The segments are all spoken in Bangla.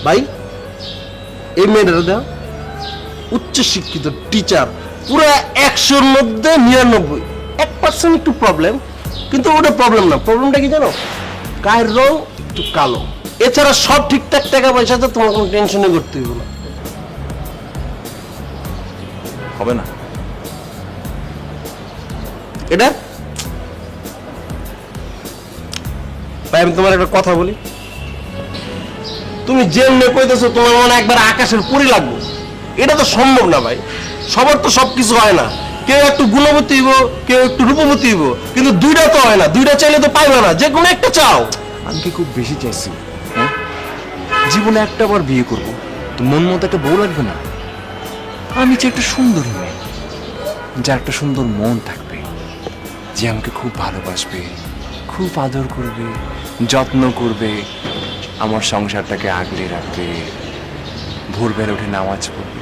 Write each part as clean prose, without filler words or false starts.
ভাই এই মেয়েটা দেখ, উচ্চ শিক্ষিত টিচার, পুরো 100-র মধ্যে 99, 1% একটু প্রবলেম, কিন্তু ওটা প্রবলেম না। প্রবলেমটা কি জানো? গায়ের রং একটু কালো, এছাড়া সব ঠিকঠাক, টাকা পয়সা তো তোমার কোনো টেনশনে করতে হইব না। হবে না এটা ভাই আমি তোমার একটা কথা বলি, তুমি যেমনি কইতেছো তোমার মনে একবার আকাশের পরি লাগবে, এটা তো সম্ভব না ভাই। সবার তো সবকিছু হয় না, কেউ একটু গুণবতী হইব, কেউ একটু রূপবতী হইব, কিন্তু দুইটা তো হয় না। দুইটা চাইলে তো পাইবে না, যে কোনো একটা চাও। আমি কি খুব বেশি চাইছি? হ্যাঁ, জীবনে একটা বার বিয়ে করব, তো মন মতো একটা বউ লাগবে না? আমি চাই একটা সুন্দরী মেয়ে, যার একটা সুন্দর মন থাকবে, যে আমাকে খুব ভালোবাসবে, খুব আদর করবে, যত্ন করবে, আমার সংসারটাকে আগলে রাখবে, ভোরবেলা উঠে নামাজ পড়বে,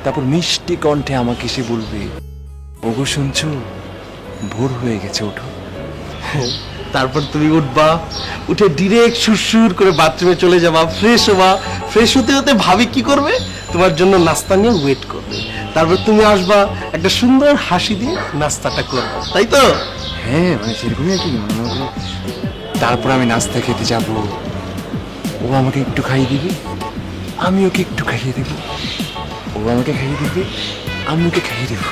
তারপর মিষ্টি কণ্ঠে আমাকে এসে বলবে, ওগো শুনছো, ভোর হয়ে গেছে, ওঠো। তারপর তুমি উঠবা, উঠে ডিরেক্ট সুরসুর করে বাথরুমে চলে যাবা, ফ্রেশ হবা। ফ্রেশ হতে হতে ভাবি কি করবে, তোমার জন্য নাস্তা নিয়ে ওয়েট করবে। তারপর তুমি আসবা, একটা সুন্দর হাসি দিয়ে নাস্তাটা করবা, তাই তো? হ্যাঁ, মানে সেরকমই আর কি। তারপর আমি নাস্তা খেতে যাব, ও আমাকে একটু খাইয়ে দিবে, আমি ওকে একটু খাইয়ে দেবো, ও আমাকে খাইয়ে দিবে, আমি ওকে খাইয়ে দেবো।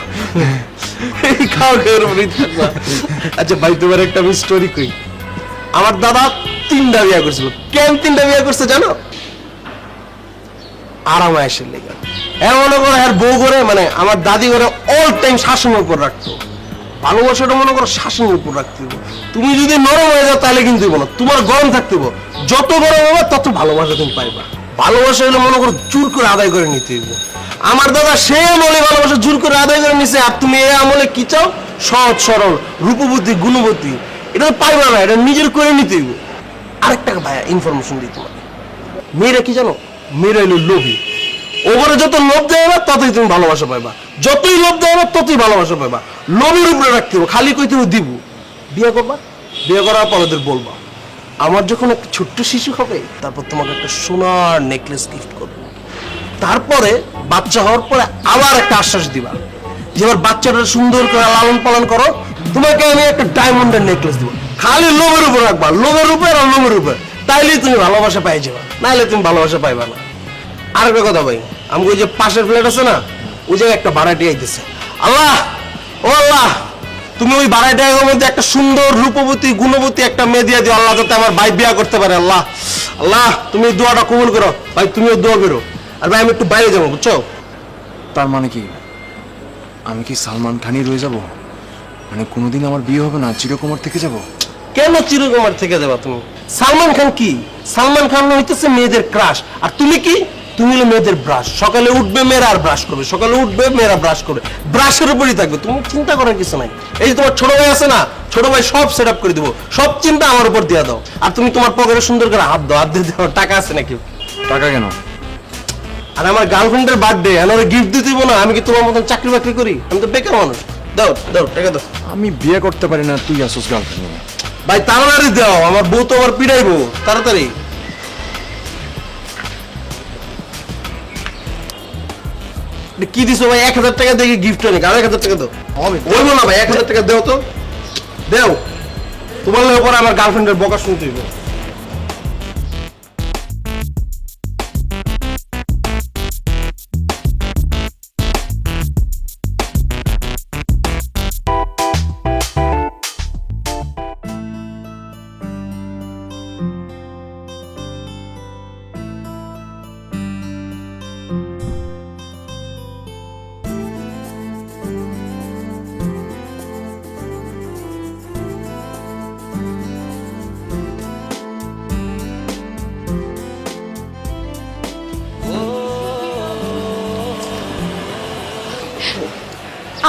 এই খাওয়া খাওয়ার উপরেই থাকবা। আচ্ছা ভাই, তোমার একটা আমি স্টোরি কই। আমার দাদা 3টা বিয়ে করছিল। কেন 3টা বিয়ে করছে জানো? আরামায়েশের লেগে। মনে করো হ্যাঁ, বউ করে মানে আমার দাদি করে অল টাইম শাসনের উপর রাখতো। ভালোবাসাটা মনে করো শাসনের উপর রাখতে হবে। তুমি যদি নরম হয়ে যাও তাহলে কিন্তু হইব না, তোমার গরম থাকতে হবে। যত গরম হবে তত ভালোবাসা তুমি পাইবা। ভালোবাসা হলে মনে করো জোর করে আদায় করে নিতে হইব। আমার দাদা সে আমলে ভালোবাসা জোর করে আদায় করে নিছে, আর তুমি এই আমলে কি চাও? সহজ সরল, রূপবতী, গুণবতী। এটা তো পাইবা না, এটা নিজের করে নিতে হইব। আরেকটা ভাইয়া ইনফরমেশন দিই তোমাকে, মেয়েরা কি জানো? মেয়েরা হলো লোভী। ওপরে যত লোভ দেবে ততই তুমি ভালোবাসা পাইবা, যতই লোভ দেবে ততই ভালোবাসা পাইবা। লোভের উপরে রাখতে হবে, খালি কইতে হবে দিব। বিয়ে করবা, বিয়ে করার পর ওদের বলবা আমার যখন একটা ছোট্ট শিশু হবে, তারপর তোমাকে একটা সোনার নেকলেস গিফট করবো। তারপরে বাচ্চা হওয়ার পরে আবার একটা আশ্বাস দিবা যে এবার বাচ্চাটা সুন্দর করে লালন পালন করো, তোমাকে আমি একটা ডায়মন্ডের নেকলেস দিব। খালি লোভের উপর রাখবা, লোভের উপর আর লোভের উপর, তাইলেই তুমি ভালোবাসা পাই যাবা, নাইলে তুমি ভালোবাসা পাইবা না। আরেকটা কথা ভাই, আমি ওই যে পাশের ফ্ল্যাট আছে না, ওই জায়গায় একটা ভাড়াটি আইতেছে। আল্লাহ, ও আল্লাহ, তুমি ওই ভাড়াটির মধ্যে একটা সুন্দর রূপবতী, গুণবতী একটা মেয়ে দিয়ে দিও আল্লাহ, যাতে আমার ভাই বিয়ে করতে পারে। আল্লাহ, আল্লাহ, তুমি দোয়াটা কবুল করো ভাই, তুমিও দোয়া করো। আর ভাই আমি একটু বাইরে যাবো, বুঝছো? তার মানে কি, আমি কি সালমান খানই রয়ে যাব? মানে কোনোদিন আমার বিয়ে হবে না, চিরকুমার থেকে যাব? কেন চিরকুমার থেকে যাবা তুমি? সালমান খান কি? সালমান খান হইতেছে মেয়েদের ক্রাশ, আর তুমি কি? তুমি হলো মেয়েদের ব্রাশ। সকালে উঠবে মেয়েরা আর ব্রাশ করবে, সকালে উঠবে মেয়েরা ব্রাশ করবে, ব্রাশের উপরই থাকবে। তুমি চিন্তা করার কিছু নাই। এই যে তোমার ছোট ভাই আছে না, ছোট ভাই সব সেট আপ করে দিব, সব চিন্তা আমার উপর দিয়ে দাও। আর তুমি তোমার পকেটে সুন্দর করে হাত দাও, হাত দিয়ে দাও, টাকা আছে নাকি? টাকা কেন? আর আমার গার্লফ্রেন্ডের বার্থডে, আর গিফট দিতে দিব না? আমি কি তোমার মতন চাকরি বাকরি করি? আমি তো বেকার মানুষ। দাও দাও, টাকা দাও। আমি বিয়ে করতে পারি না, তুই আসোস গার্লফ্রেন্ড নিয়ে। ভাই তাড়াতাড়ি দাও, আমার বউ তো আবার পিড়াইবো, তাড়াতাড়ি। কি দিছো ভাই? 1000 টাকা দিয়ে গিফট অনেক, আর 1000 টাকা দাও। বলবো না ভাই, 1000 টাকা দাও তো, দেও। তোমার উপর আমার গার্লফ্রেন্ডের বকা শুনতে হইব।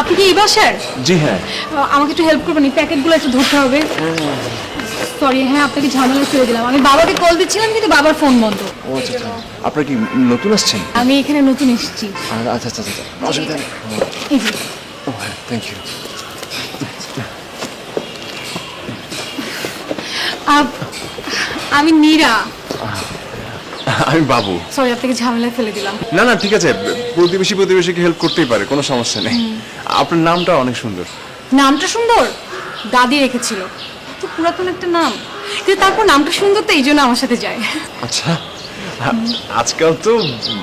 আপনি কি এই বাসার? জি হ্যাঁ। আমাকে একটু হেল্প করবেন, এই প্যাকেটগুলো একটু ধরতে হবে। সরি, হ্যাঁ আপনাকে ঝামেলা করে দিলাম। আমি বাবাকে কল দিচ্ছিলাম কিন্তু বাবার ফোন বন্ধ। ও আচ্ছা আচ্ছা, আপনার কি নতুন আসছেন? আমি এখানে নতুন এসেছি। আচ্ছা আচ্ছা আচ্ছা, অসুবিধা নেই। এই যে। ও হ্যাঁ, থ্যাংক ইউ। আমি নীরা। আমি বাবু। সরি আপনাকে ঝামেলায় ফেলে দিলাম। না না ঠিক আছে, প্রতিবেশীকে হেল্প করতেই পারে, কোনো সমস্যা নেই। আপনার নামটা অনেক সুন্দর। নামটা সুন্দর, দাদি রেখেছিল। তো পুরাতন একটা নাম, কিন্তু তারপর নামটা সুন্দর তো এই জন্য আমার সাথে যায়। আচ্ছা, আজকাল তো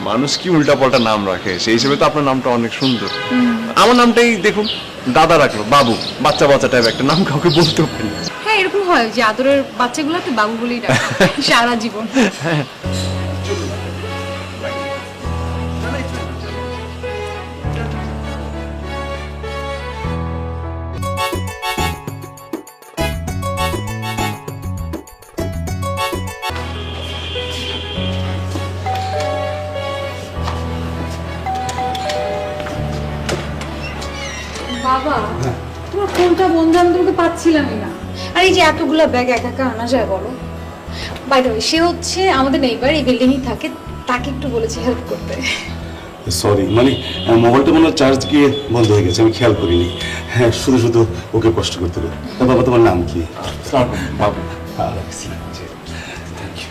মানুষ কি উল্টাপাল্টা নাম রাখে, সেই হিসেবে তো আপনার নামটা অনেক সুন্দর। আমার নামটাই দেখুন, দাদা রাখলো বাবু, বাচ্চা বাচ্চা টাইপ একটা নাম, কাউকে বলতেও পারি। হ্যাঁ এরকম হয় যে আদরের বাচ্চাগুলোকে বাবু বলেই ডাকে সারা জীবন। বাবা তোমার ফোনটা বন্ধ, আমি তোমাকে পাচ্ছিলামই না। আর এই যে এতগুলা ব্যাগ একা একা আনা যায় বলো? বাই দ্য ওয়ে, সে হচ্ছে আমাদের নেইবার, এই বিল্ডিংই থাকে, তাকে একটু বলেছি হেল্প করতে। সরি, মানে মোবাইলটা মনে হয় চার্জ গিয়ে বন্ধ হয়ে গেছে, আমি খেয়াল করিনি। হ্যাঁ, শুধু শুধু ওকে কষ্ট করতে হবে। তা বাবা, তোমার নাম কি? বাবু। Thank you.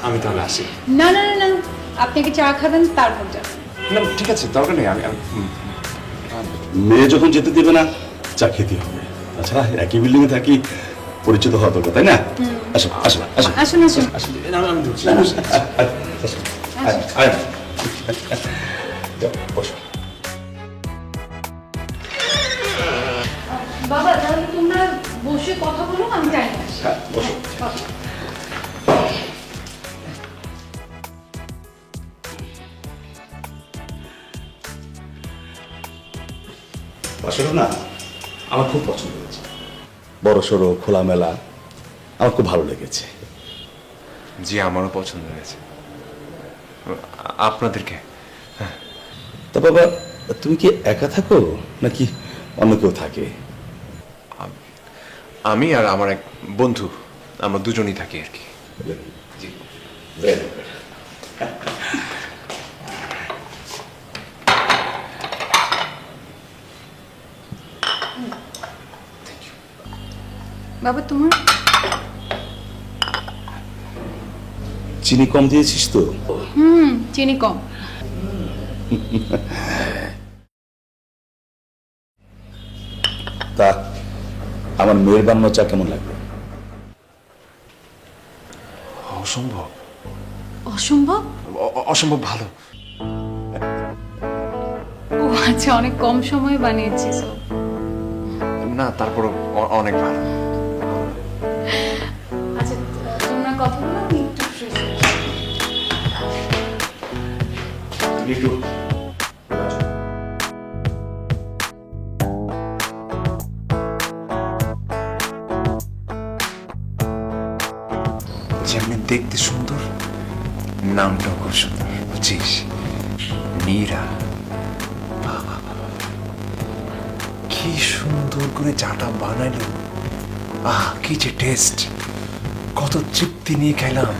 আমি তাহলে আসি। না না না না, আপনি কি চা খাবেন তারপর যাবেন? না ঠিক আছে, দরকার নেই। আমি মেয়ে যখন যেতে দেবে না, চা খেতে হবে। আচ্ছা, একই বিল্ডিং এ থাকি, পরিচিত হওয়া দরকার, তাই না? আসো আসো আসো আসুন আসুন। আসো। আমি ধরছি। আসো। আয়। যাও, বসো। বাবা তাহলে তোমরা বসে কথা বলো, আমি চাই না। হ্যাঁ, বসো। বাসরও না আমার খুব পছন্দ হয়েছে, বড় সড়ো খোলামেলা, আমার খুব ভালো লেগেছে। জি, আমারও পছন্দ হয়েছে। আপনাদেরকে? তা বাবা, তুমি কি একা থাকো নাকি অন্য কেউ থাকে? আমি আর আমার এক বন্ধু, আমরা দুজনই থাকি আর কি। জি, very good. বাবা তোমার চিনি কম দিয়েছিস তো? চিনি কম। তা আমার মেয়ের বানানো চা কেমন লাগবে? অসম্ভব। অসম্ভব? অসম্ভব ভালো। ও আচ্ছা, অনেক কম সময়ে বানিয়েছি। না তারপরও অনেক ভালো। আচ্ছা তোমরা কথা বলো, আমি একটু ফ্রেশ হই। একটু যেমনি দেখতে সুন্দর, নামটাও খুব সুন্দর, বুঝছিস? মীরা। বাবা, কি সুন্দর করে চাটা বানাইলো। কি যে টেস্ট, কত তৃপ্তি নিয়ে খেলাম।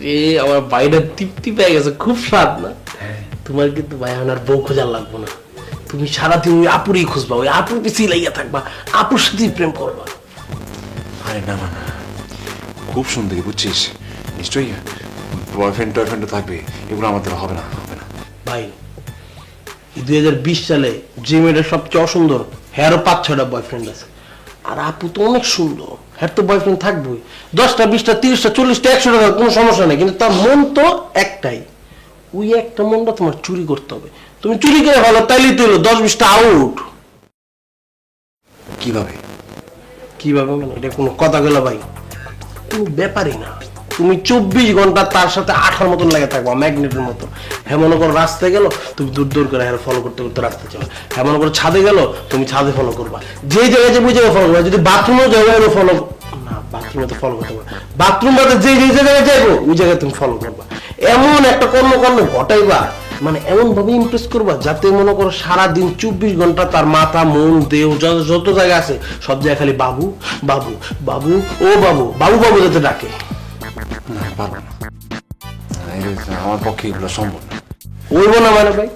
রে আমার বাইরে তৃপ্তি পেয়ে গেছে, খুব স্বাদ না? তোমার কিন্তু ভাই আর বউ খোঁজার লাগবো না, তুমি সারাদিন ওই আপুরই খুঁজবা, ওই আপুর পিছিয়ে লাইয়া থাকবা, আপুর সাথেই প্রেম করবা। আরে না না না, খুব সুন্দরী, বুঝছিস? নিশ্চয়ই বয়ফ্রেন্ড টয়ফ্রেন্ড থাকবে, এগুলো আমাদের হবে না, হবে না। ভাই 2020 সালে যে মেয়েটা সবচেয়ে অসুন্দর, হ্যারও 5-6টা বয়ফ্রেন্ড আছে, আর আপু তো অনেক সুন্দর, হ্যার তো বয়ফ্রেন্ড থাকবোই, 10টা 20টা 30টা 40টা 100টা, কোনো সমস্যা নেই, কিন্তু তার মন তো একটাই। ওই একটা মনটা তোমার চুরি করতে হবে, তুমি চুরি করে ভালো, তাইলেই তো হলো 10-20টা আউট। কিভাবে? কিভাবে মানে এটা কোনো কথা গেল ভাই? কোনো ব্যাপারই না, তুমি 24 ঘন্টা তার সাথে আঠার মতন লেগে থাকবা, ম্যাগনেটের মতো। হ্যাঁ মনে করো রাস্তায় গেল, তুমি দূর দূর করে হ্যাঁ ফলো করতে করতে রাস্তায় যাও। হ্যাঁ মনে করো ছাদে গেল, তুমি ছাদে ফলো করবা, যে জায়গায় যাবে ওই জায়গায় ফলো করবা। যদি বাথরুমেও যাও ফলো না, বাথরুমে তো ফলো করতে পারবে, বাথরুম বাদে যে যে জায়গায় যাবো ওই জায়গায় তুমি ফলো করবা। এমন একটা কর্মকাণ্ড ঘটাইবা, মানে এমন ভাবে ইমপ্রেস করবা যাতে মনে করো সারাদিন 24 ঘন্টা তার মাথা মন দেহ যত জায়গা আছে সব জায়গায় খালি বাবু বাবু বাবু, ও বাবু বাবু বাবু যাতে ডাকে। না, পারবো না, আমার পক্ষে এগুলো সম্ভব না। বলবো না মানে ভাই,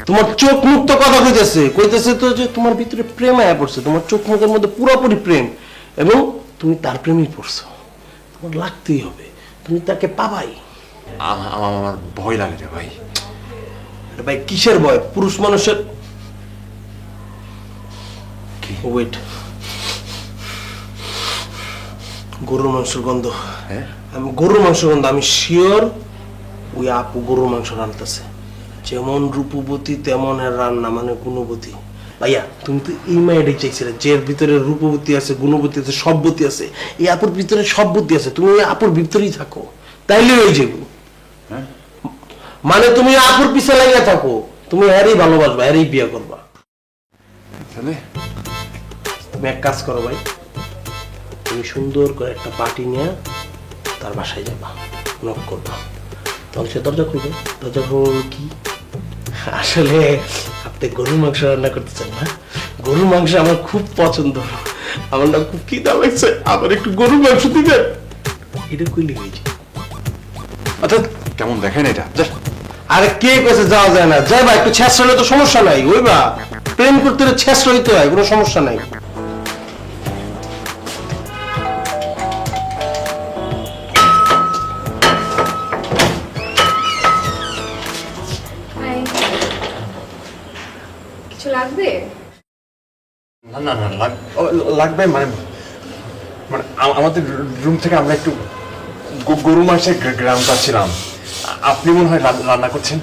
তোমার চোখ মুখ তো কথা কইতেছে তো যে তোমার ভিতরে প্রেম আয়া পড়ছে, তোমার চোখ মুখের মধ্যে পুরোপুরি প্রেম, এবং তুমি তার প্রেমই পড়ছো, তোমার লাগতেই হবে। তুমি তাকে পাবাই। আমার ভয় লাগে রে ভাই। আরে ভাই কিসের ভয়? পুরুষ মানুষের ওয়েট, গরুর মাংসের গন্ধ। হ্যাঁ? আমি গরুর মাংস গন্ধ, আমি শিওর ওই আপু গরুর মাংস রান্নতেছে। যেমন রূপবতী তেমন এর রান্না, মানে গুণবতী। ভাইয়া তুমি তো এই মায়েরই চাইছিলে, যে এর ভিতরে রূপবতী আছে, গুণবতী আছে, সববতী আছে। এই আপুর ভিতরে সববতী আছে, তুমি ওই আপুর ভিতরেই থাকো, তাইলে হয়ে যাবো। মানে তুমি আপুর পিছে লাগিয়ে থাকো, তুমি হ্যারেই ভালোবাসবা, হ্যারেই বিয়ে করবা। তাহলে তুমি এক কাজ করো ভাই, তুমি সুন্দর করে একটা পার্টি নিয়ে তার বাসায় যাবা, নক করবা, তখন সে দরজা খুলবে। দরজা খুলবে কি, আসলে আপনি গরুর মাংস রান্না করতে চান না? গরুর মাংস আমার খুব পছন্দ, আমার না খুব খিদা লাগছে, আমার একটু গরুর মাংস দিবেন, এটা কইলে হয়েছে। আচ্ছা কেমন দেখেন এটা? আরে কে কইছে যাওয়া যায় না? যাই বা, একটু ছেঁচড়া হলে তো সমস্যা নাই, ওই বা প্রেম করতে হলে ছেঁচড়া হইতে হয়, কোনো সমস্যা নাই। হাই, কিছু লাগবে? না না না লাগবে, মানে মানে আমাদের রুম থেকে আমরা একটু গরু মাংসের গ্রাম পাচ্ছিলাম। আপনি মনে হয় রান্না করছেন?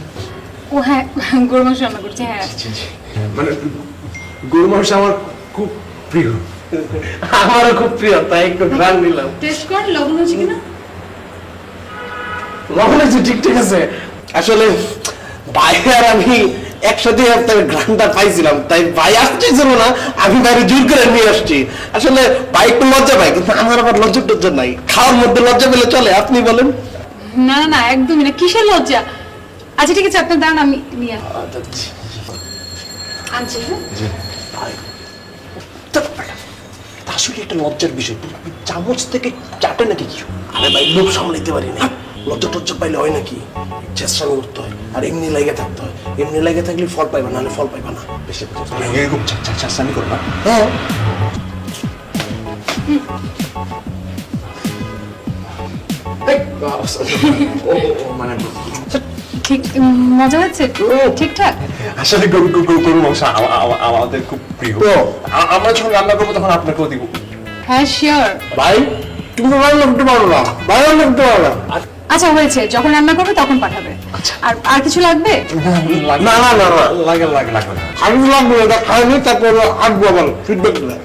ও হ্যাঁ, গরু মাংস রান্না করছি। হ্যাঁ মানে গরু মাংস আমার খুব প্রিয়। আমারও খুব প্রিয়, তাই একটু গ্রান নিলাম। টেস্ট কর, লবণ হচ্ছে কিনা। লবণ আছে, ঠিক আছে। আসলে ভাই আর আমি একসাথে আপনার গ্রানটা পাইছিলাম, তাই ভাই আসতেছিল না, আমি বাইরে জোর করে নিয়ে আসছি। আসলে ভাই একটু লজ্জা পাই, কিন্তু আমার আবার লজ্জা টজ্জা নাই, খাওয়ার মধ্যে লজ্জা পেলে চলে। আপনি বলেন। না না না, একদমই না, কিসের লজ্জা। আচ্ছা ঠিক আছে, আপনার দাঁড়ান, আমি নিয়ে আনছি। হ্যাঁ আসলে একটা লজ্জার বিষয়, চামচ থেকে চাটে নাকি কিছু। আরে ভাই লোভ সামলাইতে পারি না, লজ্জা টজ্জা পাইলে হয় নাকি, চেষ্টা করতে হয়, আর এমনি লাগে থাকতে হয়। এমনি লাগে থাকলে ফল পাইবা, নাহলে ফল পাইবা না। বেশি এরকম চাষানি করো না। হ্যাঁ মানে ঠিক মজা হচ্ছে, ঠিকঠাক। আসলে গরু মাংস আমাদের খুব প্রিয়। আমরা যখন রান্না করবো তখন আপনাকেও দিব। হ্যাঁ শিওর। ভাই তুমি তো রান্না করতে পারো না, ভাই রান্না করতে পারো না। আচ্ছা হয়েছে, যখন রান্না করবে তখন পাঠাবে। আর আর কিছু লাগবে? না না না না, লাগে লাগে লাগবে না। আমি লাগবে এটা খাইনি, তারপর আসবো আবার ফিডব্যাক দিলে।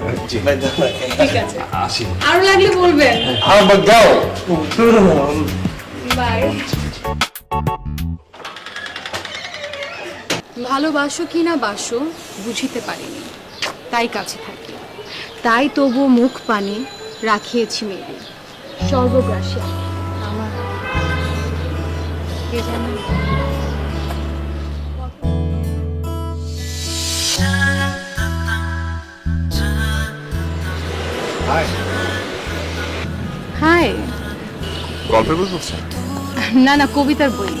ঠিক আছে, আসি। আরো লাগলে বলবেন। আবার যাও। বাই। ভালোবাসো কি না বাসো বুঝিতে পারিনি, তাই কাছে থাকি, তাই তবু মুখ পানে রাখিয়েছি মেরে। সর্বগ্রাসী আমার কে জানে। হাই। গল্পের বই পড়ছেন? না না, কবিতার বই,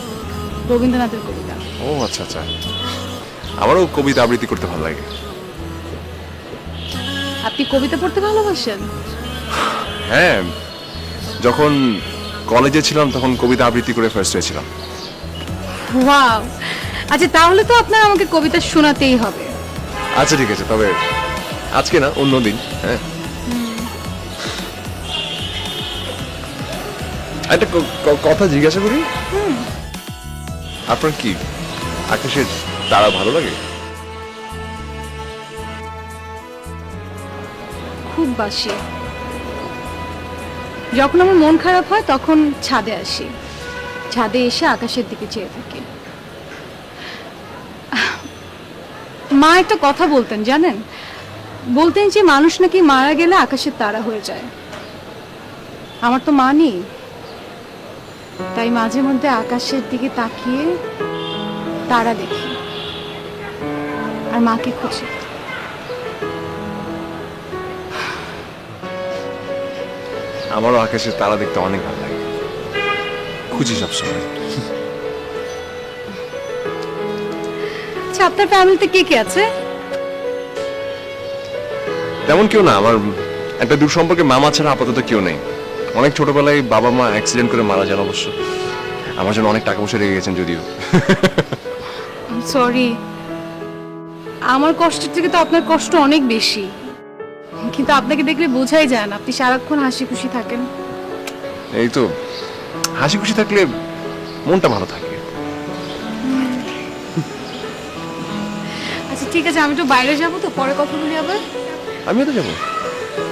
রবীন্দ্রনাথের কবিতা। ও আচ্ছা আচ্ছা, আমারও কবিতা আবৃত্তি করতে ভালো লাগে। আপনি কবিতা পড়তে ভালোবাসেন? হ্যাঁ, যখন কলেজে ছিলাম তখন কবিতা আবৃত্তি করে ফার্স্ট হয়েছিলাম। ওয়াও, আচ্ছা তাহলে তো আপনার আমাকে কবিতা শোনাতেই হবে। আচ্ছা ঠিক আছে, তবে আজকে না, অন্য দিন। হ্যাঁ, একটা কথা জিজ্ঞাসা করি, আপনার কি আকাশের তারা ভালো লাগে? খুব বাসি। যখন আমার মন খারাপ হয় তখন ছাদে আসি, ছাদে এসে আকাশের দিকে চেয়ে থাকি। মা একটা কথা বলতেন জানেন, বলতেন যে মানুষ নাকি মারা গেলে আকাশের তারা হয়ে যায়। আমার তো মা নেই, তাই মাঝে মধ্যে আকাশের দিকে তাকিয়ে তারা দেখি আর মাকে খুঁজি। আমারও আকাশের তারা দেখতে অনেক ভালো লাগে, খুঁজি সবসময়। আচ্ছা আপনার ফ্যামিলিতে কে কে আছে? তেমন কেউ না, আমার একটা দূর সম্পর্কে মামা ছাড়া আপাতত কেউ নেই। অনেক ছোটবেলায় বাবা মা অ্যাক্সিডেন্ট করে মারা যান অবশ্য। আমার জন্য অনেক টাকা পয়সা রেখে গেছেন যদিও। সরি, আমার কষ্টের থেকে তো আপনার কষ্ট অনেক বেশি, কিন্তু আপনাকে দেখলে বোঝাই যায় না আপনি সারাক্ষণ হাসি খুশি থাকেন। এই তো, হাসি খুশি থাকলে মনটা ভালো থাকে। আচ্ছা ঠিক আছে, আমি তো বাইরে যাবো, তো পরে কথা বলি আবার। আমিও তো যাবো।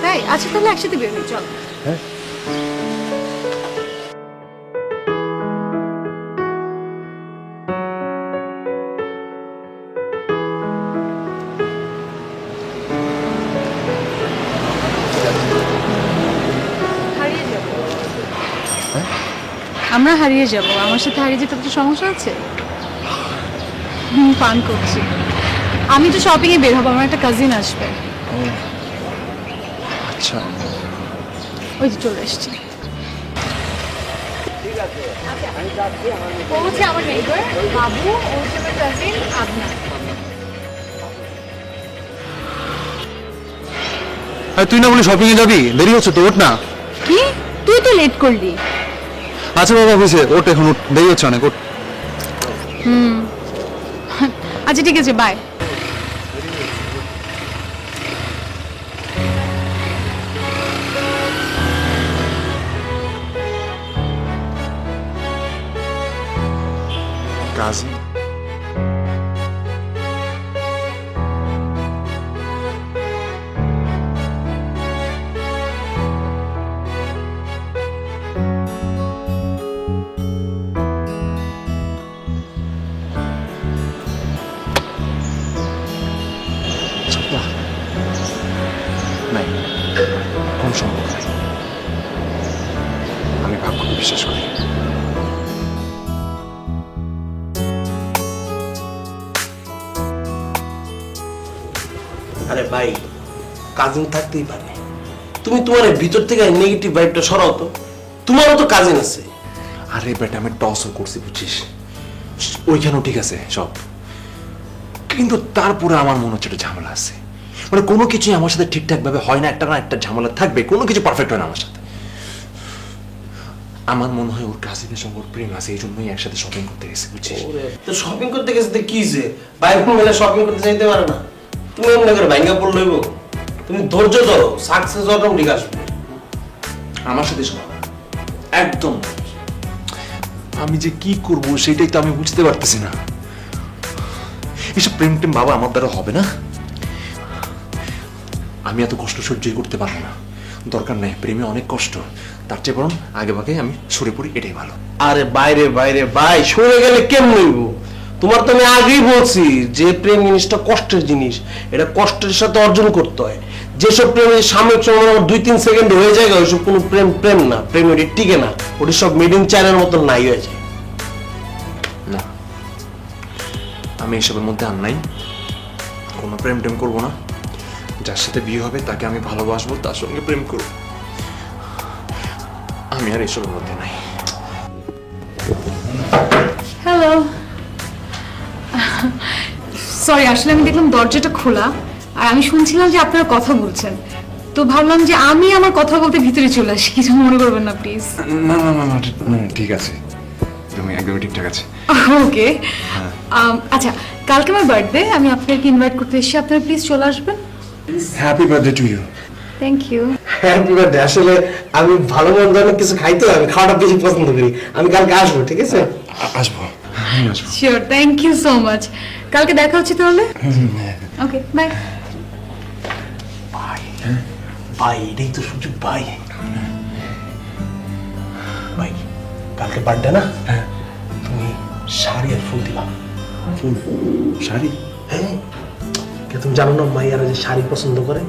তাই আচ্ছা, তাহলে একসাথে বের হই, চল। হ্যাঁ। হারিয়ে যাব। আমরা হারিয়ে যাব, আমার সাথে হারিয়ে যেতে কিছু সমস্যা আছে? পান করছি। আমি তো শপিং এ বের হবো, আমার একটা কাজিন আসবে। আচ্ছা, ওই যে চলে এসছি। ও হচ্ছে আমার নেইবার বাবু, ও হচ্ছে আমার কাজিন আদনান। তুই না বলি শপিং এ যাবি, দেরি হচ্ছে তো, ওঠ না। কি, তুই তো লেট করলি। আচ্ছা বাবা, হয়েছে, ওঠ এখন, ওঠ, দেরি হচ্ছে অনেক, ওঠ। আচ্ছা ঠিক আছে, বাই। কাজী নাই, কোন সম্ভব নাই। আমি ভাগ্যকে বিশ্বাস করি। আরে ভাই, কাজিন থাকতেই পারে। তুমি তোমার এই ভিতর থেকে নেগেটিভ ভাইবটা সরাও তো। তোমারও তো কাজিন আছে। আরে বেটা, আমি টসও করছি বুঝছিস, ওইখানেও ঠিক আছে সব, কিন্তু তারপরে আমার মনে হচ্ছে একটা ঝামেলা আছে। মানে কোনো কিছুই আমার সাথে ঠিকঠাক ভাবে হয় না, একটা না একটা ঝামেলা থাকবে, কোনো কিছু পারফেক্ট হয় না আমার সাথে। আমার মনে হয় ওর কাজিনের সঙ্গে ওর প্রেম আছে, এই জন্যই একসাথে শপিং করতে গেছে বুঝছিস। তো শপিং করতে গেছে তো কি যে বাইরে মেলে শপিং করতে যাইতে পারে না? তুমি এমনি করে ভাঙ্গা পড় লইব। তুমি ধৈর্য ধরো, সাকসেস অটোমেটিক আসবে। আমার সাথে শোনো, একদম আমি যে কি করব সেটাই তো আমি বুঝতে পারতেছি না। এসব প্রেম টেম বাবা আমার দ্বারা হবে না, আমি এত কষ্ট সহ্যই করতে পারবো না। দরকার নাই, প্রেমে অনেক কষ্ট, তার চেয়ে বরং আগে ভাগে আমি সরে পড়ি, এটাই ভালো। আরে বাইরে বাইরে ভাই, সরে গেলে কেমন হইব? তোমার তো আমি আগেই বলছি যে প্রেম জিনিসটা কষ্টের জিনিস, এটা কষ্টের সাথে অর্জন করতে হয়। যেসব প্রেমের সাময়িক সময় 2-3 সেকেন্ড হয়ে যায়, ওইসব কোনো প্রেম প্রেম না, প্রেম ওটি টিকে না, ওটি সব মেড ইন চায়নার মতন নাই হয়ে যায়। না, আমি এসবের মধ্যে আর নাই, কোনো প্রেম টেম করবো না। যার সাথে বিয়ে হবে তাকে আমি ভালোবাসবো, তার সঙ্গে প্রেম করবো। আমি আর এসবের মধ্যে নাই। হ্যালো। সরি, আসলে আমি দেখলাম দরজাটা খোলা, আর আমি শুনছিলাম যে আপনারা কথা বলছেন, তো ভাবলাম যে আমি আমার কথা বলতে ভিতরে চলে আসি, কিছু মনে করবেন না প্লিজ। না না না না, ঠিক আছে, তুমি একদমই ঠিকঠাক আছে। ওকে। আচ্ছা, কালকে আমার বার্থডে, আমি আপনাকে ইনভাইট করতে এসেছি, আপনারা প্লিজ চলে আসবেন। Happy birthday to you. Thank you. Happy birthday. আসলে আমি ভালো মন্দ অনেক কিছু খাইতে, আমি খাওয়াটা বেশি পছন্দ করি। আমি কালকে আসবো, ঠিক আছে? আসবো, আমি আসবো। Sure, thank you so much. কালকে দেখা হচ্ছে তাহলে। Okay, bye. ভাই, এটাই তো সুযোগ ভাই। ভাই, কালকে বার্থডে না? তুমি শাড়ি আর ফুল দিবা। ফুল? শাড়ি? হ্যাঁ, কে তুমি জানো না মাইয়ারা যে শাড়ি পছন্দ করে?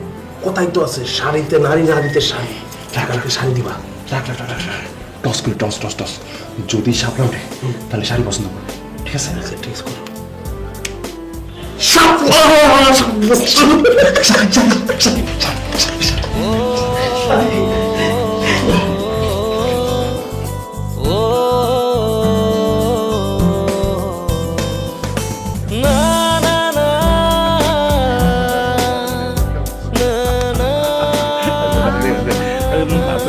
কোথায় তো আছে, শাড়িতে নারী, নারীতে শাড়ি। কালকে শাড়ি দিবা। রাখ রাখ রাখ রাখ, টস করি, টস টস টস। যদি সাপলা ওঠে তাহলে শাড়ি পছন্দ করবে, ঠিক আছে? আচ্ছা, ঠিক আছে, করো।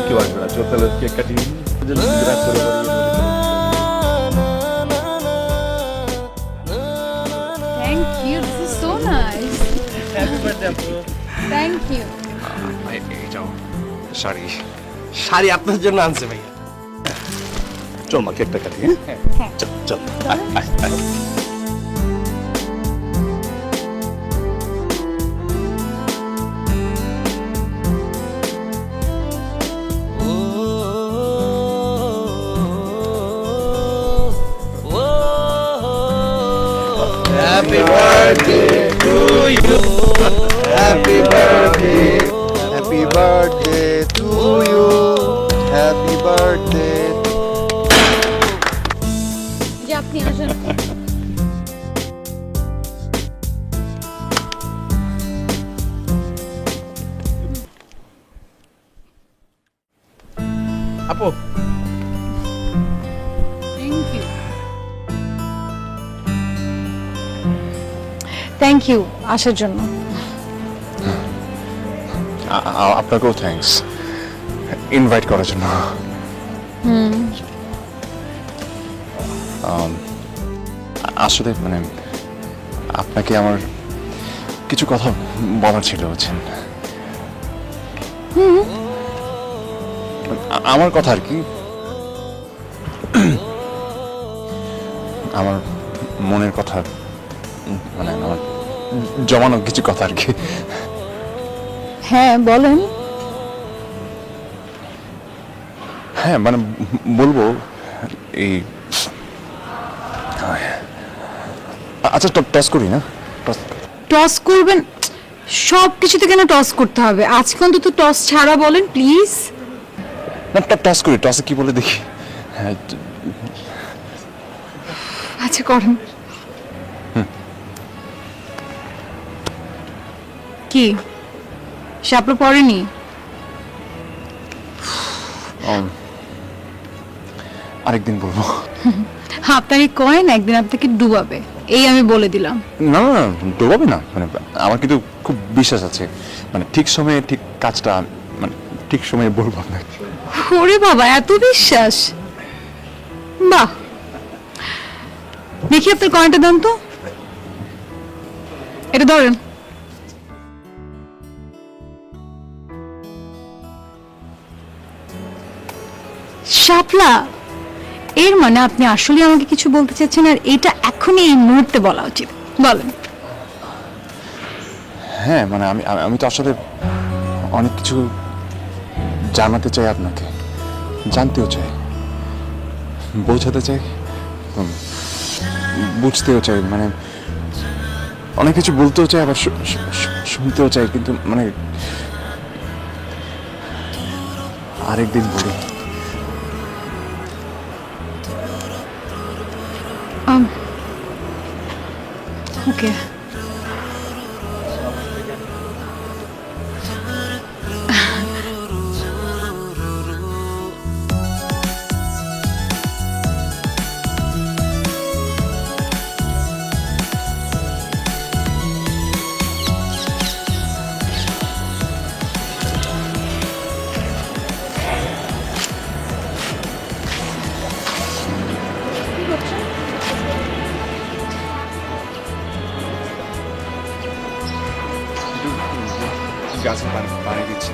কেউ আসবে না, চল তাহলে কেক কাটিয়ে রাগ করে thank you, this is so nice. Happy birthday আপু। Thank you. এই যাও শাড়ি। শাড়ি আপনার জন্য আনছে ভাইয়া। চল মা কেকটা কাটি, হ্যাঁ চল চল আয়, আয়, আয়। Happy birthday to you, happy birthday, happy birthday to you, happy birthday. যে আপনি আসেন। আপু থ্যাংক ইউ। থ্যাংক ইউ আসার জন্য। আপনাকেও থ্যাঙ্কস ইনভাইট করার জন্য। আসলে মানে আপনাকে আমার কিছু কথা বলার ছিল, বুঝছেন? আমার কথা আর কি, আমার মনের কথা, মানে আমার জমানো কিছু কথা আর কি। হ্যাঁ বলেন। হ্যাঁ মানে বলবো এই, আচ্ছা টস করি না? টস করবেন? সব কিছুতে কেন টস করতে হবে? আজকে অন্তত টস ছাড়া বলেন প্লিজ। না টস করি, টসে কি বলে দেখি। হ্যাঁ আচ্ছা করেন। কি শাপলা পড়েনি? আরেকদিন বলবো। আপনাকে কয়েন একদিন আপনাকে ডুবাবে, এই আমি বলে দিলাম। না না না, ডোবাবে না, মানে আমার কিন্তু খুব বিশ্বাস আছে, মানে ঠিক সময়ে ঠিক কাজটা, মানে ঠিক সময়ে বলবো আপনাকে। ওরে বাবা, এত বিশ্বাস! বাহ, দেখি আপনার কয়েনটা দেন তো। এটা ধরেন। শাপলা, এর মানে আপনি আসলে আমাকে কিছু বলতে চাচ্ছেন, আর এটা এখনই এই মুহূর্তে বলা উচিত। বলেন। হ্যাঁ মানে আমি তো আসলে অনেক কিছু জানাতে চাই আপনাকে, জানতেও চাই, বোঝাতে চাই, বুঝতেও চাই, মানে অনেক কিছু বলতেও চাই, আবার শুনতেও চাই, কিন্তু মানে আরেকদিন বলি। ওকে। গাছে পানি দিচ্ছি।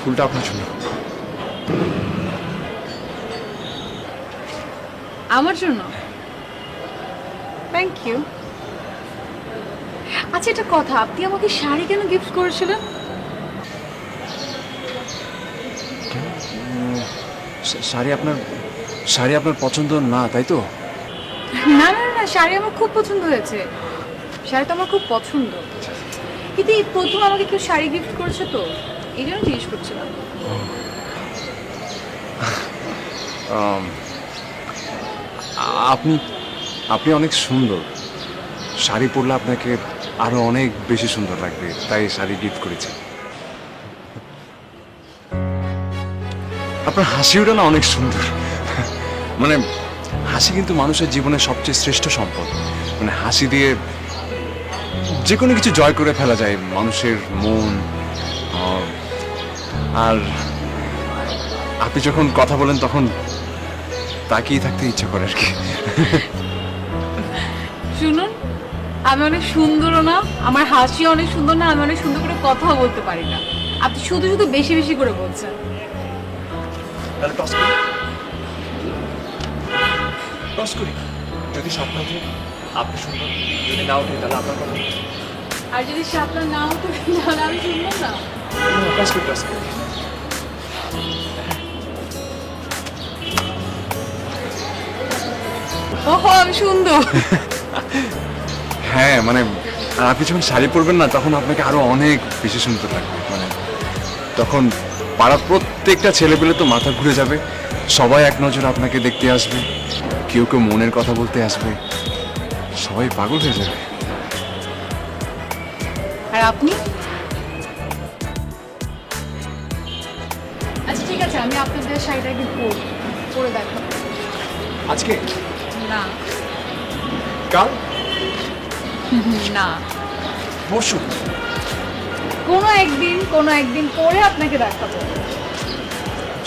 ফুলটা আপনার জন্য। আমার জন্য? Thank you. আচ্ছা একটা কথা, আপনি আমাকে শাড়ি কেন গিফট করেছিলেন? শাড়ি আপনার পছন্দ না, তাই তো? না না না, শাড়ি আমার খুব পছন্দ হয়েছে। শাড়িটা আমার খুব পছন্দ, কিন্তু এই প্রথম আমাকে কেউ শাড়ি গিফট করেছে, তো এই জন্য জিজ্ঞেস করছিলাম। আপনি অনেক সুন্দর, শাড়ি পরলে আপনাকে আরো অনেক বেশি সুন্দর লাগবে, তাই শাড়ি গিফট করেছি। আপনার হাসিটা না অনেক সুন্দর, মানে হাসি কিন্তু মানুষের জীবনের সবচেয়ে শ্রেষ্ঠ সম্পদ। মানে হাসি দিয়ে যে কোনো কিছু জয় করে ফেলা যায়, মানুষের মন। আর আপনি যখন কথা বলেন তখন তাকিয়ে থাকতে ইচ্ছা করে আর কি। শুনুন, আমি অনেক সুন্দরও না, আমার হাসি অনেক সুন্দর না, আমি অনেক সুন্দর করে কথাও বলতে পারি না। আপনি শুধু শুধু বেশি বেশি করে বলছেন। তাহলে টস করি, টস করি। যদি স্বপ্ন ওঠে আপনি সুন্দর, যদি না ওঠে তাহলে আপনার কথা। আর যদি আপনার নাও তো তাহলে আমি শুনবো না। টস করি, টস করি। ওহো, আমি সুন্দর। হ্যাঁ মানে, আর আপনি যখন শাড়ি পরবেন না তখন আপনাকে আরো অনেক বেশি সুন্দর লাগবে। মানে তখন পাড়ার প্রত্যেকটা ছেলেপেলে তো মাথা ঘুরে যাবে, সবাই এক নজর আপনাকে দেখতে আসবে, কেউ কেউ মনের কথা বলতে আসবে, সবাই পাগল হয়ে যাবে। আর আপনি? আচ্ছা ঠিক আছে, আমি আপনাদের শাড়িটা একদিন পরে দেখাবো। আজকে না কাল না, পরশু কোনো একদিন পরে আপনাকে দেখাবো।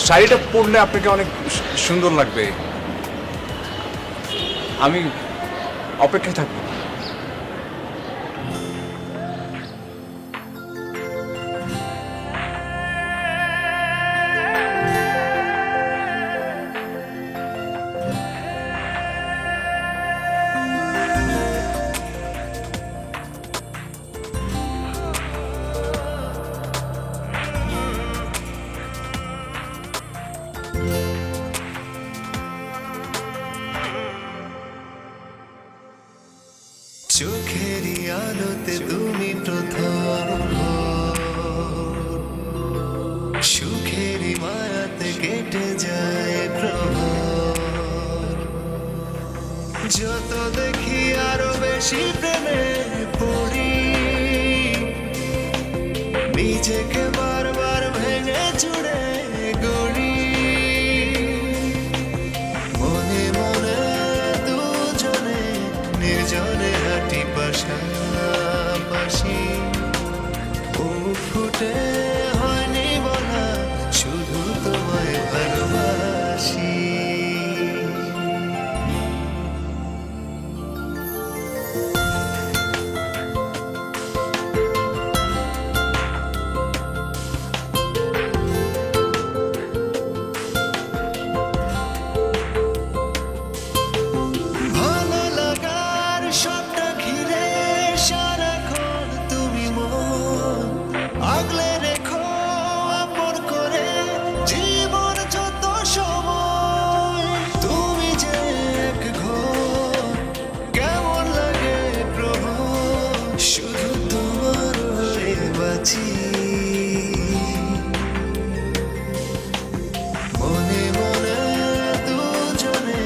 শাড়িটা পরলে আপনাকে অনেক সুন্দর লাগবে, আমি অপেক্ষায় থাকবো। চোখেরই আলোতে তুমি প্রথম সুখেরই মায়াতে কেটে যায় প্রহর যত দেখি আরো বেশি প্রেমে পড়ি নিজেকে বারবার ভেঙে চুড়ে গড়ি মনে মনে দুজনে নির্জনে হাঁটি পাশাপাশি বুক ফুটে হয়নি বলা শুধু তোমায় ভালোবাসি ভালো লাগার সবটা ঘিরে সারাক্ষণ তুমি মন আগলে রেখো আপন করে জীবন যত সময় তুমি যে এক ঘর কেমন লাগে প্রভু শুধু তোমার হয়ে বাঁচি মনে মনে দুজনে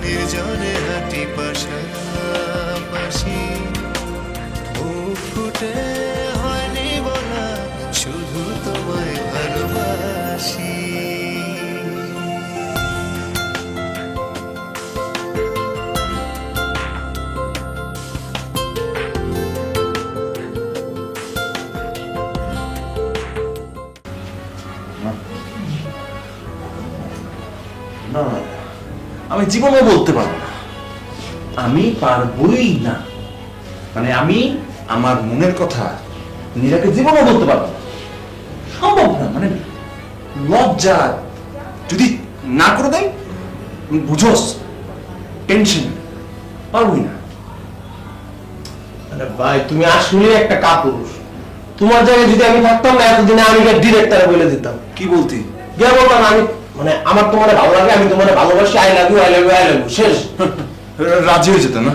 নির্জনে হাঁটি পাশাপাশি বুক ফুটে হয়নি বলা শুধু তোমায় ভালোবাসি না আমি জীবনে বলতে পারবো না, আমি পারবই না। মানে আমি আমার মনের কথা নীরাকে জীবনে বলতে পারবো না, সম্ভব না। মানে লজ্জা যদি না করে দেয়, বুঝোস টেনশন, পারবই না। আরে ভাই, তুমি আসলে একটা কাপুরুষ। তোমার জায়গায় যদি আমি থাকতাম না, এতদিনে আমি ডিরেক্টরে বলে দিতাম। কি বলতি? গিয়ে বলতাম আমি, মানে আমার তোমার ভালো লাগে, আমি তোমার ভালোবাসি, I love you, I love you, I love you, শেষ। রাজি হয়ে যেত না?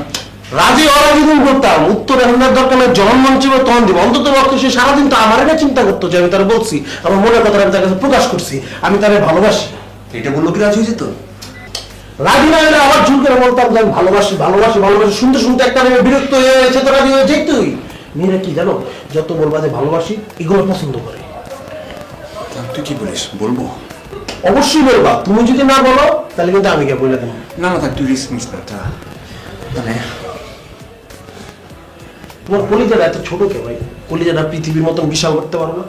রাজি অরাজি দিন করতাম, উত্তর এখন দরকার নেই, যখন মন চাইবে তখন দিব। অন্তত পক্ষে সে সারাদিন তো আমার এটা চিন্তা করতো যে আমি তার বলছি, আমার মনের কথা আমি তার কাছে প্রকাশ করছি, আমি তারে ভালোবাসি। এটা বললো কি রাজি হয়ে যেত? রাজি না হলে আবার ঝুল করে বলতাম যে আমি ভালোবাসি ভালোবাসি ভালোবাসি, শুনতে শুনতে একটা মেয়ে বিরক্ত হয়ে এসে তো রাজি হয়ে যেত। তুই মেয়েরা কি জানো, যত বলবা যে ভালোবাসি, এগুলো পছন্দ করে। তুই কি বলিস? বলবো? অবশ্যই বলবা। তুমি যদি না বলো তাহলে কিন্তু আমি কে বলে দেবো। না না থাক, তুই রিস্ক নিস না। মানে তোমার কলিজাটা এত ছোট কে ভাই? কলিজাটা পৃথিবীর মতন বিশাল করতে পারো না?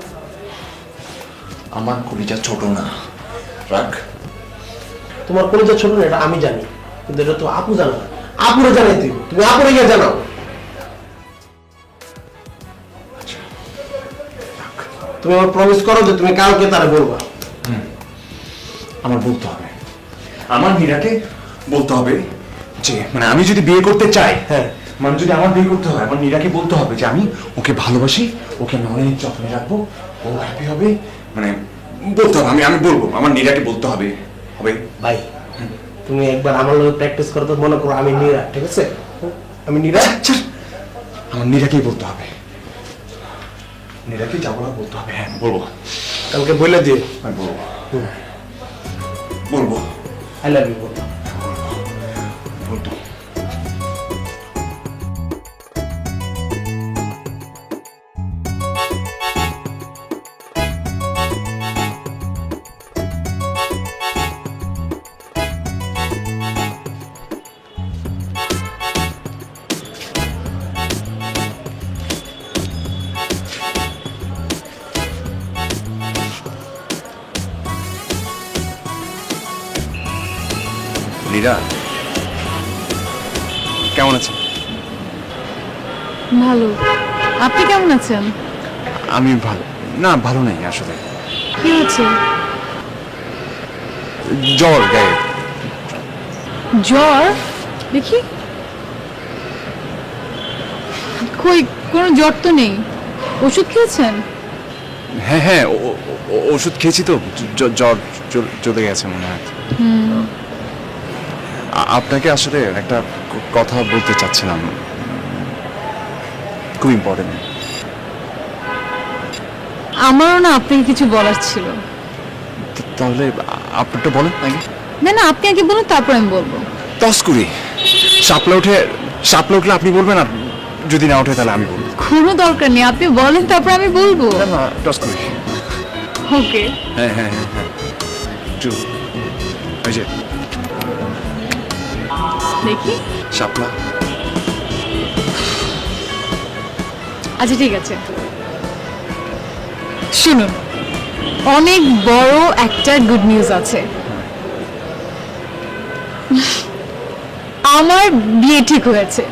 আমার কলিজা ছোট না, রাখ। তোমার কলিজা ছোট না এটা আমি জানি, কিন্তু এটা তো আপু জানো না। আপুরে জানাই তুমি আপুরে গিয়ে জানাও। তুমি আমার প্রমিস করো যে তুমি কালকে তারে বলবা। আমার বলতে হবে, আমার মীরাকে বলতে হবে যে মানে আমি যদি বিয়ে করতে চাই, হ্যাঁ। মানে যদি আমার বিয়ে করতে হয়, আমার মীরাকে বলতে হবে যে আমি ওকে ভালোবাসি, ওকে আমি অনেক যত্নে রাখবো, ও হ্যাপি হবে। মানে বলতে হবে, আমি বলবো, আমার নীরাকে বলতে হবে। হবে ভাই তুমি একবার আমার লগে প্র্যাকটিস করো তো, মনে করো আমি নীরা, ঠিক আছে? আমি নীরা। আচ্ছা, আমার নীরাকেই বলতে হবে, নীরাকে যা বলার বলতে হবে। হ্যাঁ বলবো, কালকে বলে দিয়ে আমি বলবো, বলবো, আই লাভ ইউ বলবো। বলবো। নীরা কেমন আছেন? ভালো। আপনি কেমন আছেন? আমি ভালো না, ভালো নেই আসলে, কি হচ্ছে? জ্বর গায়ে। জ্বর? দেখি। কই, কোনো জ্বর তো নেই। ওষুধ খেয়েছেন? হ্যাঁ হ্যাঁ, ওষুধ খেয়েছি তো, জ্বর চলে গেছে মনে হয়। আপনাকে আসলে একটা কথা বলতে চাচ্ছিলাম, খুব ইম্পর্টেন্ট। আমারও না আপনাকে কিছু বলার ছিল। তাহলে আপনারটা বলেন আগে। না না, আপনি আগে বলুন, তারপর আমি বলবো। তস্কুরি শাপলা উঠলে আপনি বলবেন, আর যদি না ওঠে তাহলে আমি বলবো। কোনো দরকার নেই, আপনি বলেন, তারপর আমি বলবো। তস্কুরি। ওকে। হ্যাঁ হ্যাঁ হ্যাঁ হ্যাঁ, একটু ওই যে দেখি। শাপলা। আচ্ছা ঠিক আছে, শুনুন, অনেক বড় একটা গুড নিউজ আছে। আমার বিয়ে ঠিক হয়েছে।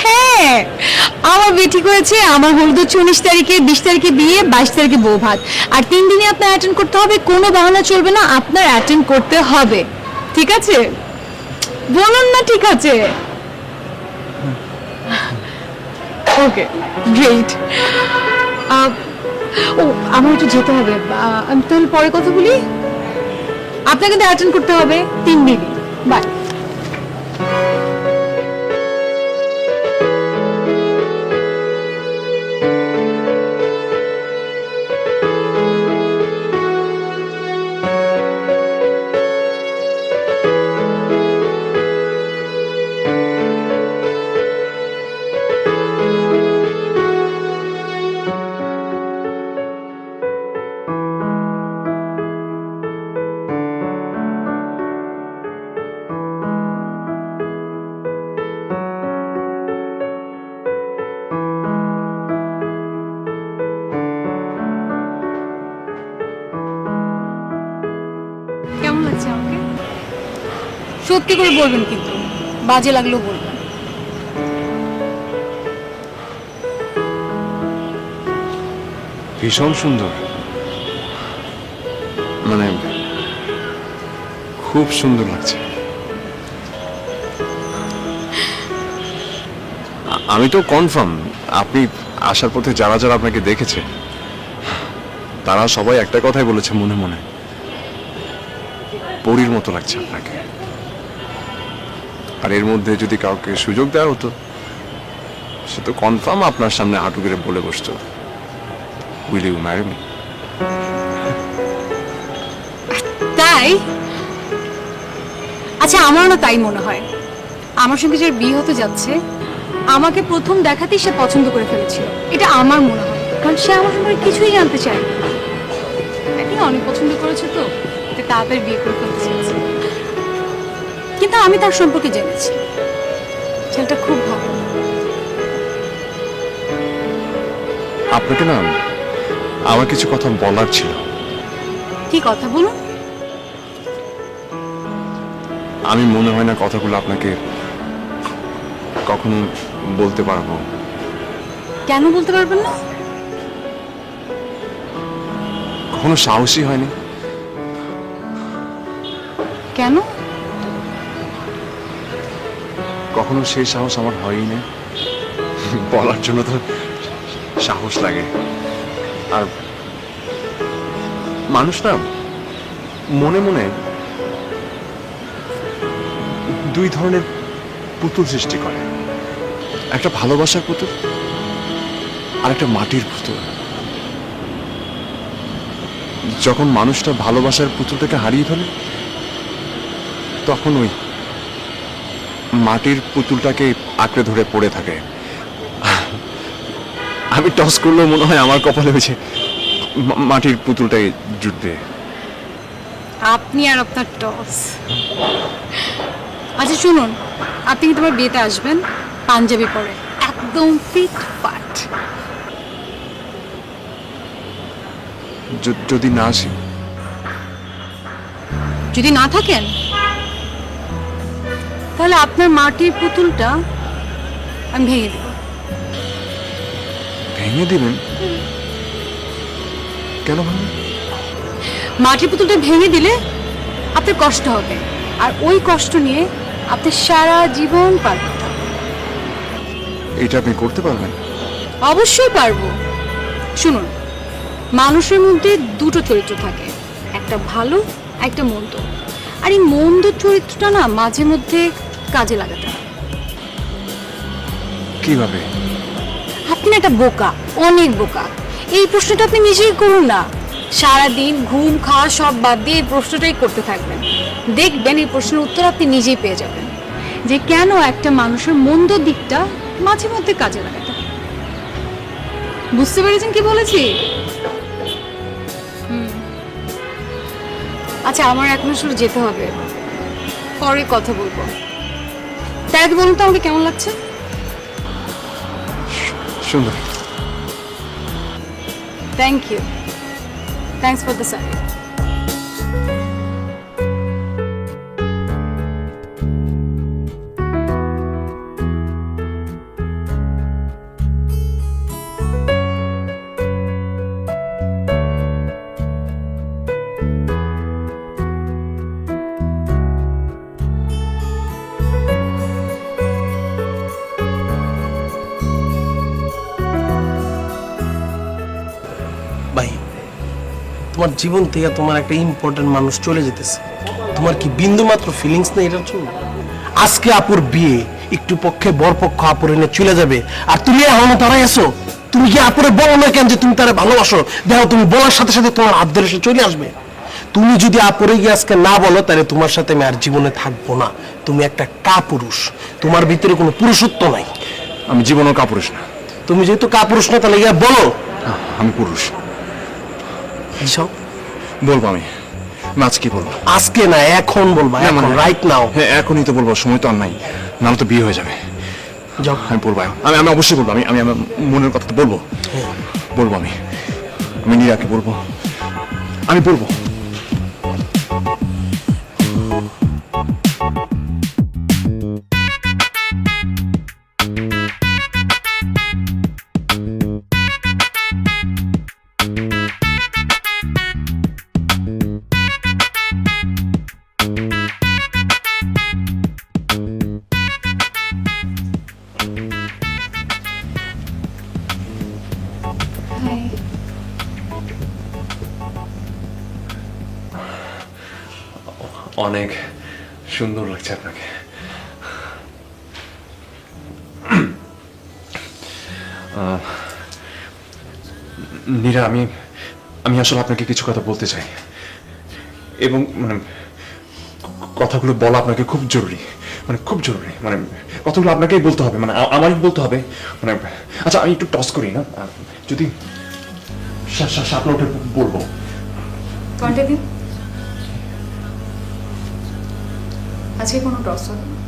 হ্যাঁ, আমার বিয়ে ঠিক হয়েছে। আমার হলুদ হচ্ছে 19 তারিখে, 20 তারিখে বিয়ে, 22 তারিখে বউ ভাত। আর 3 দিনই আপনার অ্যাটেন্ড করতে হবে, কোনো বাহানা চলবে না, আপনার অ্যাটেন্ড করতে হবে। ঠিক আছে? বলুন না ঠিক আছে। ওকে, গ্রেট। ও, আমার একটু যেতে হবে, আমি তাহলে পরে কথা বলি। আপনাকে তো অ্যাটেন্ড করতে হবে 3 দিনই। বাই। কেমন লাগছে আমাকে? সত্যি করে বলবেন, কিন্তু বাজে লাগলেও বলবেন। ভীষণ সুন্দর, মানে খুব সুন্দর লাগছে। আমি তো কনফার্ম, আপনি আসার পথে যারা যারা আপনাকে দেখেছে তারা সবাই একটা কথাই বলেছে মনে মনে, পরীর মতো লাগছে আপনাকে। আর এর মধ্যে যদি কাউকে সুযোগ দেওয়া হতো, সে তো কনফার্ম আপনার সামনে হাঁটু গেড়ে বলে বসতো, উইল ইউ ম্যারি মি? তাই? আচ্ছা, আমারও না তাই মনে হয়। আমার সঙ্গে যার বিয়ে হতে যাচ্ছে, আমাকে প্রথম দেখাতেই সে পছন্দ করে ফেলেছিল, এটা আমার মনে হয়। কারণ সে আমার সম্পর্কে কিছুই জানতে চায়। অনেক পছন্দ করেছে তো, তাই তাড়াতাড়ি বিয়ে করে ফেলতে চেয়েছে। কিন্তু আমি তার সম্পর্কে জেনেছি, ছেলেটা খুব ভালো। আপনাকে না আমার কিছু কথা বলার ছিল। কি কথা বলুন? আমি মনে হয় না কথাগুলো আপনাকে কখনো বলতে পারবো। কেন বলতে পারবেন না? কখনো সাহসী হয়নি। কেন? কখনো সেই সাহস আমার হয়ই না। বলার জন্য তো সাহস লাগে। আর মানুষ না মনে মনে দুই ধরনের পুতুল সৃষ্টি করে, একটা ভালোবাসার পুতুল আর একটা মাটির পুতুল। যখন মানুষটা ভালোবাসার পুতুলটাকে হারিয়ে ফেলে তখন ওই মাটির পুতুলটাকে আঁকড়ে ধরে পড়ে থাকে। আমি টস করলেও মনে হয় আমার কপালে হয়েছে মাটির পুতুলটাই জুটবে। আপনি আর আপনার টস। আচ্ছা শুনুন, আপনি কি তোমার বিয়েতে আসবেন? পাঞ্জাবি পরে একদম ফিট ফাট। যদি না আসি? যদি না থাকেন তাহলে আপনার মাটির পুতুলটা আমি ভেঙে দেব। ভেঙে দিবেন? কেন ভাঙবেন? মাটির পুতুলটা ভেঙে দিলে আপনার কষ্ট হবে, আর ওই কষ্ট নিয়ে আপনি সারা জীবন পারবেন। এটা আপনি করতে পারবেন? অবশ্যই পারবো। শুনুন, মানুষের মধ্যে দুটো চরিত্র থাকে, একটা ভালো একটা মন্দ। আর এই মন্দ চরিত্রটা না মাঝে মধ্যে কাজে লাগাতে হয়। কিভাবে? আপনি না একটা বোকা, অনেক বোকা। এই প্রশ্নটা আপনি নিজেই করুন না। সারাদিন ঘুম খাওয়া সব বাদ দিয়ে এই প্রশ্নটাই করতে থাকবেন, দেখবেন এই প্রশ্নের উত্তর আপনি নিজেই পেয়ে যাবেন, যে কেন একটা মানুষের মন্দ দিকটা মাঝে মধ্যে কাজে লাগাতে হয়। বুঝতে পেরেছেন কি বলেছি? আচ্ছা, আমার এখন আসলে যেতে হবে, পরে কথা বলবো। তার আগে বলুন তো আমাকে কেমন লাগছে? সুন্দর। Thank you. Thanks for the service. ভাই, তোমার জীবন থেকে তোমার একটা ইম্পর্টেন্ট মানুষ চলে যেতেছে। তোমার কি বিন্দু মাত্র ফিলিংস নেই এটার জন্য? আজকে আপুর বিয়ে, একটু পক্ষে বরপক্ষ আপুর এনে চলে যাবে, আর তুমি এখনো তারাই এসো। তুমি কি আপুরে বলো না কেন যে তুমি তারা ভালোবাসো? দেখো, তুমি বলার সাথে সাথে তোমার হাত ধরে সে চলে আসবে। তুমি যদি আপুরে গিয়ে আজকে না বলো, তাহলে তোমার সাথে আমি আর জীবনে থাকবো না। তুমি একটা কাপুরুষ, তোমার ভিতরে কোনো পুরুষত্ব নাই। আমি জীবনও কাপুরুষ না। তুমি যেহেতু কাপুরুষ না, তাহলে গিয়ে বলো। আমি পুরুষ। এসব বলবো আমি। আজকে বলবো। আজকে না, এখন বলবা, না, এখন মানে- রাইট নাও। হ্যাঁ, এখনই তো বলবো, সময় তো আর নাই, নাহলে তো বিয়ে হয়ে যাবে। যাও। আমি বলবো, আমি অবশ্যই বলবো। আমি আমার মনের কথা তো বলবো। বলবো আমি নীরাকে বলবো, আমি বলবো। অনেক সুন্দর লাগছে আপনাকে। নীরা, আমি আসলে আপনাকে কিছু কথা বলতে চাই, এবং মানে কথাগুলো বলা আপনাকে খুব জরুরি, মানে খুব জরুরি। মানে কথাগুলো আপনাকেই বলতে হবে, মানে আমারই বলতে হবে। মানে আচ্ছা, আমি একটু টস করি না, যদি সাপলা উঠে বলবো। কন্টে দিন। আজকে কোনো টস হবে না।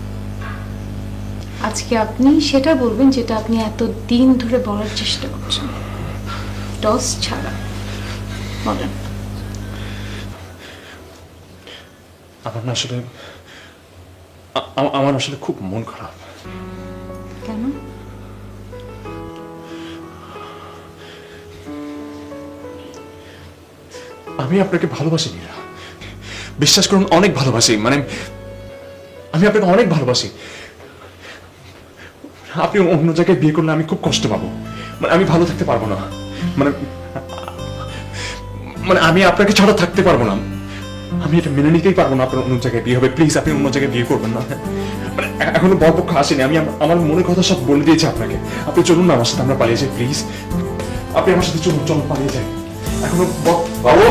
আজকে আপনি সেটা বলবেন যেটা আপনি এত দিন ধরে বলার চেষ্টা করছেন। টস ছাড়া। বলেন। আমার আসলে খুব মন খারাপ। কেন? আমি আপনাকে ভালোবাসি নীরা, বিশ্বাস করুন অনেক ভালোবাসি, মানে আমি আপনাকে অনেক ভালোবাসি। আপনি অন্য জায়গায় বিয়ে করলে আমি খুব কষ্ট পাবো, মানে আমি ভালো থাকতে পারবো না, মানে মানে আমি আপনাকে ছাড়া থাকতে পারবো না, আমি এটা মেনে নিতেই পারবো না আপনার অন্য জায়গায় বিয়ে হবে। প্লিজ আপনি অন্য জায়গায় বিয়ে করবেন না। মানে এখনো বরপক্ষ আসেনি, আমি আমার মনের কথা সব বলে দিয়েছি আপনাকে। আপনি চলুন না আমার সাথে, আমরা পালিয়ে যাই প্লিজ। আপনি আমার সাথে চলুন, চলুন পালিয়ে যাই। এখনো বাবু,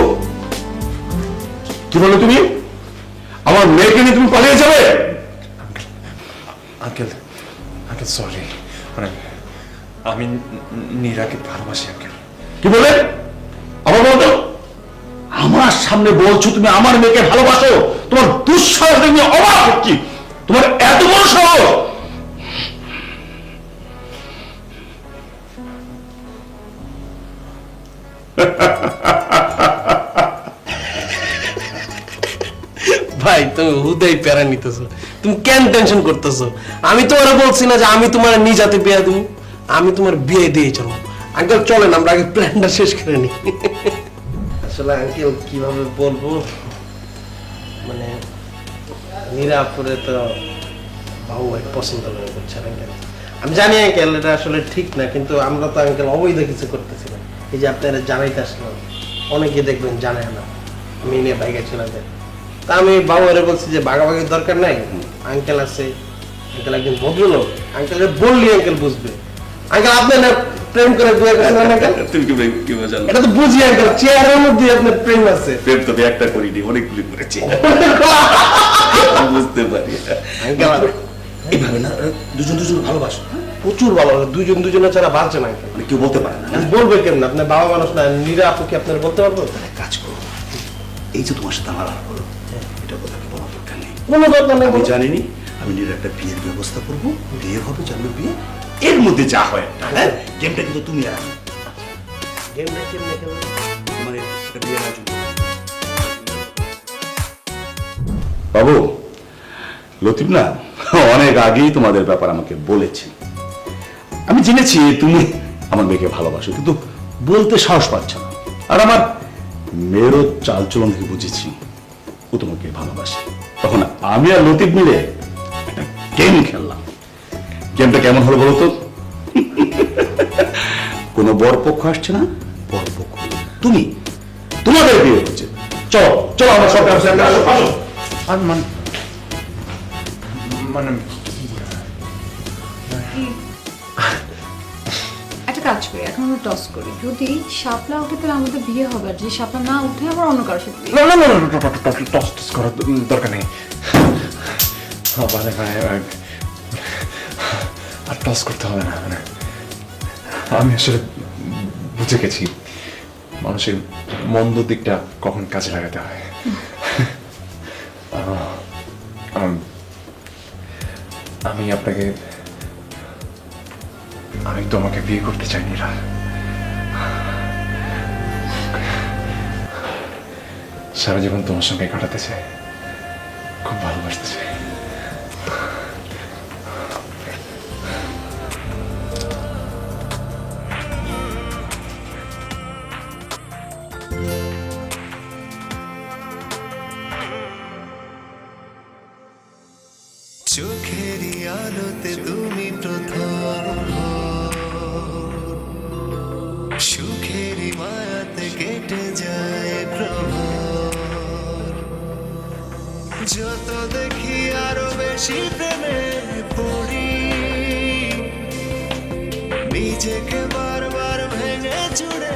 কি বলো তুমি? আমার মেয়েকে নিয়ে তুমি পালিয়ে যাবে? আঙ্কেল, আঙ্কেল সরি, মানে আমি নীরাকে ভালোবাসি আঙ্কেল। কি বলে? আবার বলতো, আমার সামনে বলছো তুমি আমার মেয়েকে ভালোবাসো? তোমার দুঃসাহস দেখে অবাক হচ্ছি, তোমার এত বড় সাহস! ভাই তুমি হুদাই প্যারা নিতেছো, তুমি কেন টেনশন করতেছো? আমি তোমার বলছি না যে আমি তোমার নিজাতে বিয়ে দেবো, আমি তোমার বিয়ে দিয়ে চলো। আঙ্কেল চলেন আমরা আগে প্ল্যানটা শেষ করে নিই। আসলে আঙ্কেল কিভাবে বলবো, মানে নিরাপুরে তো বাবু ভাই পছন্দ করে করছেন আঙ্কেল। আমি জানি আঙ্কেল এটা আসলে ঠিক না, কিন্তু আমরা তো আঙ্কেল অবৈধ কিছু করতেছি না। এই যে আপনারা জানাইতে আসলাম, অনেকে দেখবেন জানে না আমি নিয়ে বাইকে চলে যায়। তা আমি বাবুরে বলছি যে ভাগাভাগির দরকার নাই, আঙ্কেল আছে, আঙ্কেল একজন ভদ্রলোক, আঙ্কেল বললি আঙ্কেল বুঝবে। আঙ্কেল আপনি না প্রেম করে বিয়ে করছেন আঙ্কেল? তুমি কি বোঝাল? এটা তো বুঝি আঙ্কেল, চেহারার মধ্যে আপনার প্রেম আছে। প্রেম তো একটা করিনি, অনেকগুলি করেছি, বুঝতে পারি। আঙ্কেল এইভাবে না, দুজন দুজন ভালোবাসো, প্রচুর ভালো, দুজন দুজনের ছাড়া বাঁচে না আঙ্কেল। মানে কেউ বলতে পারে না। বলবে কেন? আপনার বাবা মানুষ না, নীরা আপু কি আপনার বলতে পারবো? কাজ করো, এই যে তোমার সাথে আমার আলাপ হলো, এটা কোথাকে বলার দরকার নেই। কোনো দরকার নেই। আমি জানিনি, আমি নিজের একটা বিয়ের ব্যবস্থা করবো, বিয়ে হবে, জানলো বিয়ে, এর মধ্যে যা হয় একটা, হ্যাঁ, গেমটা কিন্তু তুমি আর আমি। গেমটা কেমনে খেলবো? মানে একটা বিয়ের আয়োজন করবো। বাবু, লতিফ না অনেক আগেই তোমাদের ব্যাপার আমাকে বলেছে। আমি জেনেছি তুমি আমার মেয়েকে ভালোবাসো, কিন্তু বলতে সাহস পাচ্ছ না। আর আমার মেয়েরও চালচলন থেকে বুঝেছি ও তোমাকে ভালোবাসে। তখন আমি আর লতিফ মিলে একটা গেম খেললাম। গেমটা কেমন হলো বলো তো? কোনো বরপক্ষ আসছে না, বরপক্ষ তুমি, তোমাদের বিয়ে হচ্ছে। চলো চলো আমার সরকার আসো। আর মানে মানে একটা কাজ করি, এখন আমরা টস করি, যদি শাপলা ওঠে তাহলে আমাদের বিয়ে হবে, আর যদি শাপলা না উঠে আবার অন্য কারোর সাথে বিয়ে। না না না না, টস টস করার দরকার নেই। মানে আর টস করতে হবে না, মানে আমি আসলে বুঝে গেছি মানুষের মন্দ দিকটা কখন কাজে লাগাতে হয়। আমি আপনাকে, আমি তোমাকে বিয়ে করতে চাই নীরা। সারা জীবন তোমার সঙ্গে কাটাতে চাই, খুব ভালোবাসতে চাই। চোখেরই আলোতে তুমি প্রথম, সুখেরই মায়াতে কেটে যায় প্রহর। যত দেখি আরো বেশি প্রেমে পড়ি, নিজেকে বারবার ভেঙে চুড়ে